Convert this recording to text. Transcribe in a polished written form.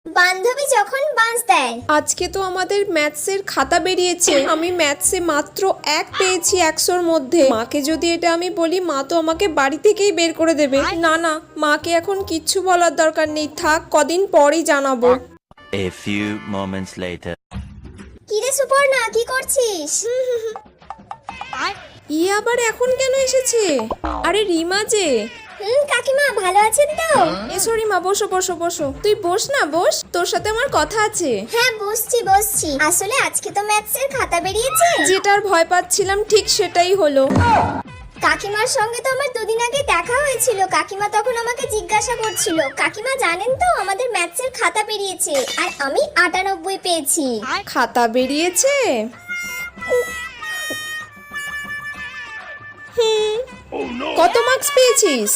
বান্ধবী যখন বাঁশ দেয়। আজকে তো আমাদের ম্যাথসের খাতা বেরিয়েছে, আমি ম্যাথসে মাত্র 1 পেয়েছি 100-র মধ্যে। মাকে যদি এটা আমি বলি, মা তো আমাকে বাড়ি থেকেই বের করে দেবে। না না, মাকে এখন কিচ্ছু বলার দরকার নেই, থাক, কদিন পরেই জানাবো। A few moments later. কিরে সুপর্ণা, কি করছিস? আবার এখন কেন এসেছে? আরে রিমা যে। কাকিমা ভালো আছেন তো? এসো রিমা, বসো বসো বসো। তুই বস না, বস, তোর সাথে আমার কথা আছে। হ্যাঁ বসছি। আসলে আজকে তো ম্যাথসের খাতা বেরিয়েছে। যেটার ভয় পাচ্ছিলাম ঠিক সেটাই হলো। কাকিমার সঙ্গে তো আমার দুদিন আগে দেখা হয়েছিল। কাকিমা তখন আমাকে জিজ্ঞাসা করছিল, কাকিমা জানেন তো আমাদের ম্যাথসের খাতা বেরিয়েছে, আর আমি 98 পেয়েছি। খাতা বেরিয়েছে? কত মার্কস পেয়েছিস?